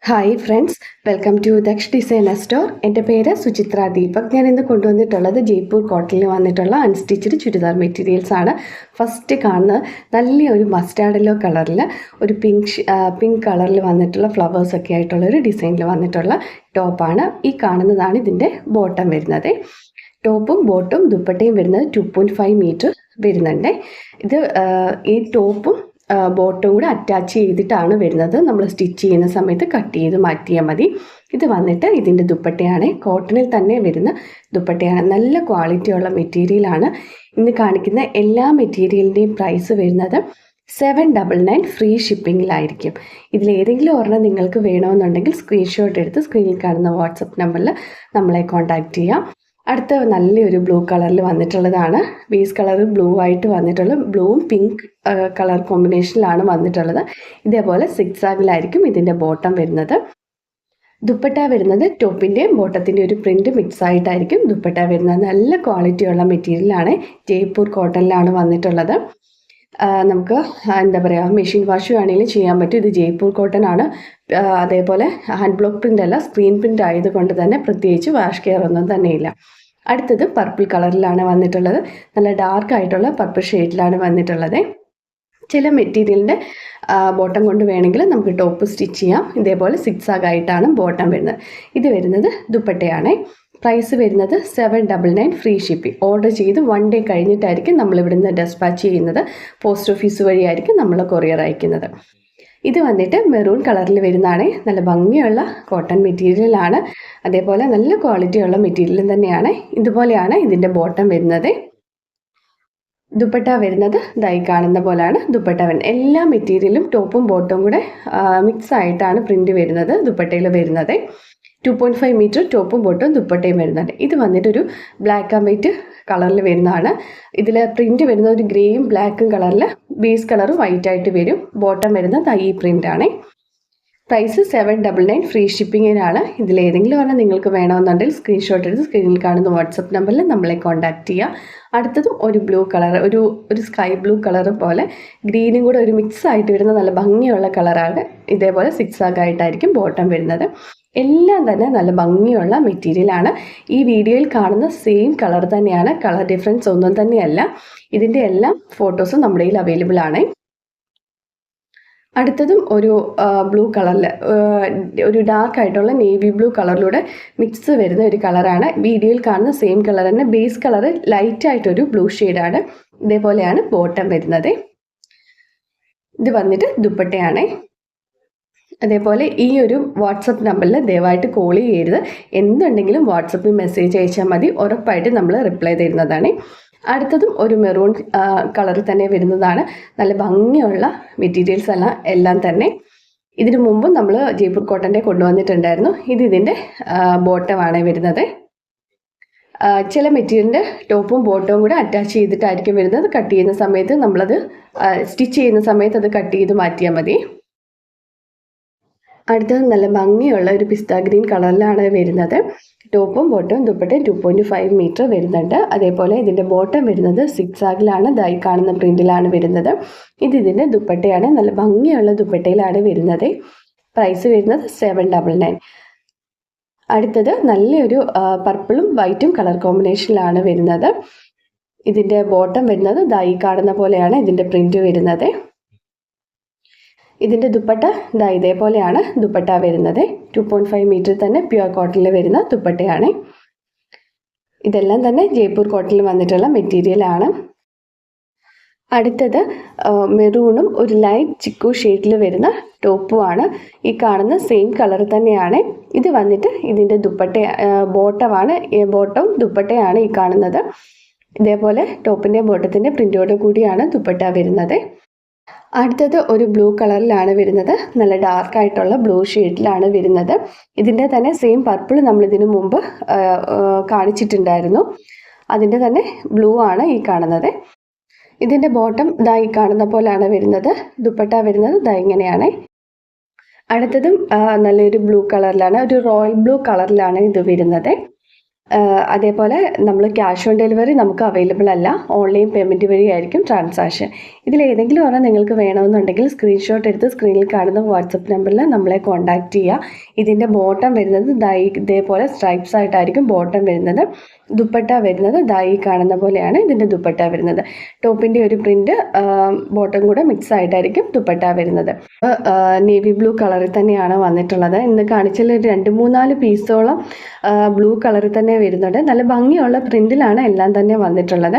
Hi friends, welcome to Daksh designer store. എൻ്റെ പേര് സുചിത്ര ദീപക്. ഞാൻ ഇന്ന് കൊണ്ടുവന്നിട്ടുള്ളത് ജയ്പൂർ കോട്ടണിൽ വന്നിട്ടുള്ള അൺസ്റ്റിച്ച്ഡ് ചുരിദാർ മെറ്റീരിയൽസ് ആണ്. ഫസ്റ്റ് കാണുന്നത് നല്ലൊരു മസ്റ്റാർഡ് യെല്ലോ കളറിൽ ഒരു പിങ്ക് കളറിൽ വന്നിട്ടുള്ള ഫ്ലവേഴ്സ് ഒക്കെ ആയിട്ടുള്ള ഒരു ഡിസൈനിൽ വന്നിട്ടുള്ള ടോപ്പാണ്. ഈ കാണുന്നതാണ് ഇതിൻ്റെ ബോട്ടം വരുന്നത്. ടോപ്പും ബോട്ടും ദുപ്പട്ടയും വരുന്നത് 2.5 മീറ്റർ വരുന്നുണ്ട്. ഇത് ഈ ടോപ്പും ബോട്ടും കൂടെ അറ്റാച്ച് ചെയ്തിട്ടാണ് വരുന്നത്. നമ്മൾ സ്റ്റിച്ച് ചെയ്യുന്ന സമയത്ത് കട്ട് ചെയ്ത് മാറ്റിയാൽ മതി. ഇത് വന്നിട്ട് ഇതിൻ്റെ ദുപ്പട്ടയാണ്. കോട്ടണിൽ തന്നെ വരുന്ന ദുപ്പട്ടയാണ്. നല്ല ക്വാളിറ്റിയുള്ള മെറ്റീരിയലാണ്. ഇന്ന് കാണിക്കുന്ന എല്ലാ മെറ്റീരിയലിൻ്റെയും പ്രൈസ് വരുന്നത് 799 ഫ്രീ ഷിപ്പിങ്ങിലായിരിക്കും. ഇതിലേതെങ്കിലും ഒരെണ്ണം നിങ്ങൾക്ക് വേണമെന്നുണ്ടെങ്കിൽ സ്ക്രീൻഷോട്ട് എടുത്ത് സ്ക്രീനിൽ കാണുന്ന വാട്സപ്പ് നമ്പറിൽ നമ്മളെ കോൺടാക്റ്റ് ചെയ്യാം. അടുത്ത നല്ലൊരു ബ്ലൂ കളറിൽ വന്നിട്ടുള്ളതാണ്. ബേസ് കളർ ബ്ലൂ ആയിട്ട് വന്നിട്ടുള്ള ബ്ലൂവും പിങ്ക് കളർ കോമ്പിനേഷനിലാണ് വന്നിട്ടുള്ളത്. ഇതേപോലെ സിക്സാഗിലായിരിക്കും ഇതിൻ്റെ ബോട്ടം വരുന്നത്. ദുപ്പട്ട വരുന്നത് ടോപ്പിൻ്റെയും ബോട്ടത്തിൻ്റെ ഒരു പ്രിൻ്റ് മിക്സ് ആയിട്ടായിരിക്കും ദുപ്പട്ട വരുന്നത്. നല്ല ക്വാളിറ്റിയുള്ള മെറ്റീരിയലാണ്. ജയ്പൂർ കോട്ടണിലാണ് വന്നിട്ടുള്ളത്. നമുക്ക് എന്താ പറയുക, മെഷീൻ വാഷ് വേണമെങ്കിലും ചെയ്യാൻ പറ്റും. ഇത് ജയ്പൂർ കോട്ടൺ ആണ്. അതേപോലെ ഹാൻഡ് ബ്ലോക്ക് പ്രിൻ്റ് അല്ല, സ്ക്രീൻ പ്രിൻ്റ് ആയതുകൊണ്ട് തന്നെ പ്രത്യേകിച്ച് വാഷ് കെയർ ഒന്നും തന്നെയില്ല. അടുത്തത് പർപ്പിൾ കളറിലാണ് വന്നിട്ടുള്ളത്. നല്ല ഡാർക്ക് ആയിട്ടുള്ള പർപ്പിൾ ഷെയ്ഡിലാണ് വന്നിട്ടുള്ളത്. ചില മെറ്റീരിയലിൻ്റെ ബോട്ടം കൊണ്ട് വേണമെങ്കിൽ നമുക്ക് ടോപ്പ് സ്റ്റിച്ച് ചെയ്യാം. ഇതേപോലെ സിക്സാഗായിട്ടാണ് ബോട്ടം വരുന്നത്. ഇത് വരുന്നത് ദുപ്പട്ടയാണ്. പ്രൈസ് വരുന്നത് 799 ഫ്രീ ഷിപ്പിംഗ്. ഓർഡർ ചെയ്ത് 1 ഡേ കഴിഞ്ഞിട്ടായിരിക്കും നമ്മളിവിടുന്ന് ഡെസ്പാച്ച് ചെയ്യുന്നത്. പോസ്റ്റ് ഓഫീസ് വഴിയായിരിക്കും നമ്മൾ കൊറിയർ അയക്കുന്നത്. ഇത് വന്നിട്ട് മെറൂൺ കളറിൽ വരുന്നതാണ്. നല്ല ഭംഗിയുള്ള കോട്ടൺ മെറ്റീരിയലാണ്. അതേപോലെ നല്ല ക്വാളിറ്റിയുള്ള മെറ്റീരിയലും തന്നെയാണ്. ഇതുപോലെയാണ് ഇതിൻ്റെ ബോട്ടം വരുന്നത്. ദുപ്പട്ട വരുന്നത് ദൈ കാണുന്ന പോലെയാണ് ദുപ്പട്ട വരുന്നത്. എല്ലാ മെറ്റീരിയലും ടോപ്പും ബോട്ടും കൂടെ മിക്സ് ആയിട്ടാണ് പ്രിൻ്റ് വരുന്നത് ദുപ്പട്ടയിൽ വരുന്നത്. 2.5 മീറ്റർ ടോപ്പും ബോട്ടും ദുപ്പട്ടയും വരുന്നുണ്ട്. ഇത് വന്നിട്ടൊരു ബ്ലാക്ക് ആൻഡ് വൈറ്റ് കളറിൽ വരുന്നതാണ്. ഇതിൽ പ്രിൻ്റ് വരുന്നത് ഒരു ഗ്രേയും ബ്ലാക്കും കളറിൽ, ബേസ് കളർ വൈറ്റ് ആയിട്ട് വരും. ബോട്ടം വരുന്നത് ഈ പ്രിൻ്റാണ്. പ്രൈസ് 799 ഫ്രീ ഷിപ്പിങ്ങിനാണ്. ഇതിലേതെങ്കിലും ഒരെണ്ണം നിങ്ങൾക്ക് വേണമെന്നുണ്ടെങ്കിൽ സ്ക്രീൻഷോട്ട് എടുത്ത് സ്ക്രീനിൽ കാണുന്ന വാട്സപ്പ് നമ്പറിൽ നമ്മളെ കോൺടാക്റ്റ് ചെയ്യുക. അടുത്തതും ഒരു ബ്ലൂ കളർ, ഒരു സ്കൈ ബ്ലൂ കളർ പോലെ ഗ്രീനും കൂടെ ഒരു മിക്സ് ആയിട്ട് വരുന്ന നല്ല ഭംഗിയുള്ള കളറാണ്. ഇതേപോലെ സിക്സാഗായിട്ടായിരിക്കും ബോട്ടം വരുന്നത്. എല്ലാം തന്നെ നല്ല ഭംഗിയുള്ള മെറ്റീരിയലാണ്. ഈ വീഡിയോയിൽ കാണുന്ന സെയിം കളർ തന്നെയാണ്. കളർ ഡിഫറൻസ് ഒന്നും തന്നെയല്ല. ഇതിൻ്റെ എല്ലാം ഫോട്ടോസും നമ്മുടെ കയ്യിൽ അവൈലബിൾ ആണ്. അടുത്തതും ഒരു ബ്ലൂ കളറിൽ, ഒരു ഡാർക്ക് ആയിട്ടുള്ള നേവി ബ്ലൂ കളറിലൂടെ മിക്സ് വരുന്ന ഒരു കളറാണ്. വീഡിയോയിൽ കാണുന്ന സെയിം കളർ തന്നെ. ബേസ് കളർ ലൈറ്റ് ആയിട്ടൊരു ബ്ലൂ ഷെയ്ഡാണ്. ഇതേപോലെയാണ് ബോട്ടം വരുന്നത്. ഇത് വന്നിട്ട് ദുപ്പട്ടയാണ്. അതേപോലെ ഈ ഒരു വാട്സപ്പ് നമ്പറിൽ ദയവായിട്ട് കോൾ ചെയ്യരുത്. എന്തുണ്ടെങ്കിലും വാട്സപ്പിൽ മെസ്സേജ് അയച്ചാൽ മതി. ഉറപ്പായിട്ട് നമ്മൾ റിപ്ലൈ തരുന്നതാണ്. അടുത്തതും ഒരു മെറൂൺ കളറിൽ തന്നെ വരുന്നതാണ്. നല്ല ഭംഗിയുള്ള മെറ്റീരിയൽസ് എല്ലാം തന്നെ. ഇതിനു മുമ്പും നമ്മൾ ജയ്പൂർ കോട്ടൻ്റെ കൊണ്ടുവന്നിട്ടുണ്ടായിരുന്നു. ഇതിൻ്റെ ബോട്ടമാണ് വരുന്നത്. ചില മെറ്റീരിയലിൻ്റെ ടോപ്പും ബോട്ടവും കൂടെ അറ്റാച്ച് ചെയ്തിട്ടായിരിക്കും വരുന്നത്. കട്ട് ചെയ്യുന്ന സമയത്ത് നമ്മളത് സ്റ്റിച്ച് ചെയ്യുന്ന സമയത്ത് അത് കട്ട് ചെയ്ത് മാറ്റിയാൽ മതി. അടുത്തത് നല്ല ഭംഗിയുള്ള ഒരു പിസ്ത ഗ്രീൻ കളറിലാണ് വരുന്നത്. ടോപ്പും ബോട്ടവും ദുപ്പട്ടയും 2.5 മീറ്റർ വരുന്നുണ്ട്. അതേപോലെ ഇതിൻ്റെ ബോട്ടം വരുന്നത് സിക്സാഗിലാണ്. ദായി കാണുന്ന പ്രിൻറ്റിലാണ് വരുന്നത്. ഇതിൻ്റെ ദുപ്പട്ടയാണ്. നല്ല ഭംഗിയുള്ള ദുപ്പട്ടയിലാണ് വരുന്നത്. പ്രൈസ് വരുന്നത് 799. അടുത്തത് നല്ലൊരു പർപ്പിളും വൈറ്റും കളർ കോമ്പിനേഷനിലാണ് വരുന്നത്. ഇതിൻ്റെ ബോട്ടം വരുന്നത് ദായി കാണുന്ന പോലെയാണ് ഇതിൻ്റെ പ്രിൻറ്റ് വരുന്നത്. ഇതിൻ്റെ ദുപ്പട്ട ഇതേപോലെയാണ് ദുപ്പട്ട വരുന്നത്. 2.5 മീറ്റർ തന്നെ പ്യുവർ കോട്ടണിൽ വരുന്ന ദുപ്പട്ടയാണ്. ഇതെല്ലാം തന്നെ ജയ്പൂർ കോട്ടണിൽ വന്നിട്ടുള്ള മെറ്റീരിയലാണ്. അടുത്തത് മെറൂണും ഒരു ലൈറ്റ് ചിക്കു ഷെയ്ഡിൽ വരുന്ന ടോപ്പുമാണ്. ഈ കാണുന്ന സെയിം കളർ തന്നെയാണ്. ഇത് വന്നിട്ട് ഇതിൻ്റെ ബോട്ടവും ദുപ്പട്ടയാണ് ഈ കാണുന്നത്. ഇതേപോലെ ടോപ്പിൻ്റെ ബോട്ടത്തിൻ്റെ പ്രിൻ്റോട് കൂടിയാണ് ദുപ്പട്ട വരുന്നത്. അടുത്തത് ഒരു ബ്ലൂ കളറിലാണ് വരുന്നത്. നല്ല ഡാർക്ക് ആയിട്ടുള്ള ബ്ലൂ ഷെയ്ഡിലാണ് വരുന്നത്. ഇതിൻ്റെ തന്നെ സെയിം പർപ്പിൾ നമ്മൾ ഇതിനു മുമ്പ് കാണിച്ചിട്ടുണ്ടായിരുന്നു. അതിൻ്റെ തന്നെ ബ്ലൂ ആണ് ഈ കാണുന്നത്. ഇതിൻ്റെ ബോട്ടം ഈ കാണുന്ന പോലെയാണ് വരുന്നത്. ദുപ്പട്ട വരുന്നത് ഇങ്ങനെയാണ്. അടുത്തതും നല്ലൊരു ബ്ലൂ കളറിലാണ്, ഒരു റോയൽ ബ്ലൂ കളറിലാണ് ഇത് വരുന്നത്. അതേപോലെ നമ്മൾ ക്യാഷ് ഓൺ ഡെലിവറി നമുക്ക് അവൈലബിൾ അല്ല, ഓൺലൈൻ പേയ്മെൻറ്റ് വഴിയായിരിക്കും ട്രാൻസാക്ഷൻ. ഇതിലേതെങ്കിലും ഒരെണ്ണം നിങ്ങൾക്ക് വേണമെന്നുണ്ടെങ്കിൽ സ്ക്രീൻഷോട്ട് എടുത്ത് സ്ക്രീനിൽ കാണുന്ന വാട്സപ്പ് നമ്പറിൽ നമ്മളെ കോൺടാക്റ്റ് ചെയ്യുക. ഇതിൻ്റെ ബോട്ടം വരുന്നത് ഇതേപോലെ സ്ട്രൈപ്സ് ആയിട്ടായിരിക്കും ബോട്ടം വരുന്നത്. ദുപ്പട്ട വരുന്നത് ഈ കാണുന്ന പോലെയാണ് ഇതിൻ്റെ ദുപ്പട്ട വരുന്നത്. ടോപ്പിൻ്റെ ഒരു പ്രിൻ്റ് ബോട്ടം കൂടെ മിക്സ് ആയിട്ടായിരിക്കും ദുപ്പട്ട വരുന്നത്. നേവി ബ്ലൂ കളറിൽ തന്നെയാണ് വന്നിട്ടുള്ളത്. ഇന്ന് കാണിച്ചതിൽ 2-3-4 പീസോളം ബ്ലൂ കളറിൽ തന്നെ വരുന്നുണ്ട്. നല്ല ഭംഗിയുള്ള പ്രിൻറ്റിലാണ് എല്ലാം തന്നെ വന്നിട്ടുള്ളത്.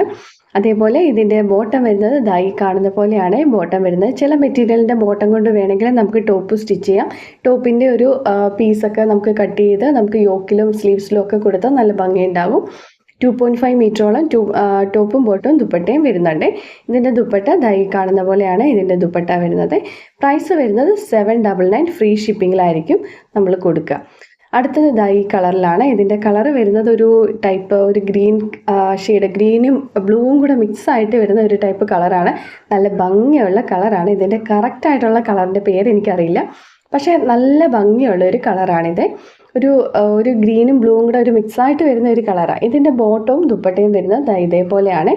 അതേപോലെ ഇതിൻ്റെ ബോട്ടം വരുന്നത് ഈ കാണുന്ന പോലെയാണ് ബോട്ടം വരുന്നത്. ചില മെറ്റീരിയലിൻ്റെ ബോട്ടം കൊണ്ട് വേണമെങ്കിൽ നമുക്ക് ടോപ്പ് സ്റ്റിച്ച് ചെയ്യാം. ടോപ്പിൻ്റെ ഒരു പീസൊക്കെ നമുക്ക് കട്ട് ചെയ്ത് നമുക്ക് യോക്കിലും സ്ലീവ്സിലും ഒക്കെ കൊടുത്താൽ നല്ല ഭംഗിയുണ്ടാകും. 2.5 മീറ്ററോളം ടോപ്പും ബോട്ടും ദുപ്പട്ടയും വരുന്നുണ്ട്. ഇതിൻ്റെ ദുപ്പട്ട ഈ കാണുന്ന പോലെയാണ് ഇതിൻ്റെ ദുപ്പട്ട വരുന്നത്. പ്രൈസ് വരുന്നത് 799 ഫ്രീ ഷിപ്പിങ്ങിലായിരിക്കും നമ്മൾ കൊടുക്കുക. അടുത്തത് ഈ കളറിലാണ്. ഇതിൻ്റെ കളർ വരുന്നത് ഒരു ഗ്രീൻ ഷെയ്ഡ്, ഗ്രീനും ബ്ലൂവും കൂടെ മിക്സ് ആയിട്ട് വരുന്ന ഒരു ടൈപ്പ് കളറാണ്. നല്ല ഭംഗിയുള്ള കളറാണ്. ഇതിൻ്റെ കറക്റ്റായിട്ടുള്ള കളറിൻ്റെ പേര് എനിക്കറിയില്ല, പക്ഷേ നല്ല ഭംഗിയുള്ള ഒരു കളറാണിത്. ഒരു ഗ്രീനും ബ്ലൂവും കൂടെ ഒരു മിക്സായിട്ട് വരുന്ന ഒരു കളറാണ്. ഇതിൻ്റെ ബോട്ടവും ദുപ്പട്ടയും വരുന്നത് ഇതേപോലെയാണ്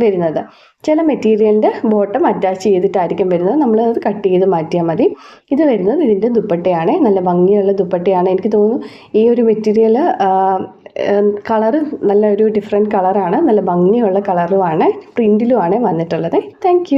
വരുന്നത്. ചില മെറ്റീരിയലിൻ്റെ ബോട്ടം അറ്റാച്ച് ചെയ്തിട്ടായിരിക്കും വരുന്നത്, നമ്മളത് കട്ട് ചെയ്ത് മാറ്റിയാൽ മതി. ഇത് വരുന്നത് ഇതിൻ്റെ ദുപ്പട്ടയാണ്. നല്ല ഭംഗിയുള്ള ദുപ്പട്ടയാണ്. എനിക്ക് തോന്നുന്നു ഈ ഒരു മെറ്റീരിയൽ കളറ് നല്ല ഒരു ഡിഫറെൻറ്റ് കളറാണ്. നല്ല ഭംഗിയുള്ള കളറുമാണ്, പ്രിൻറ്റിലുമാണ് വന്നിട്ടുള്ളത്. താങ്ക്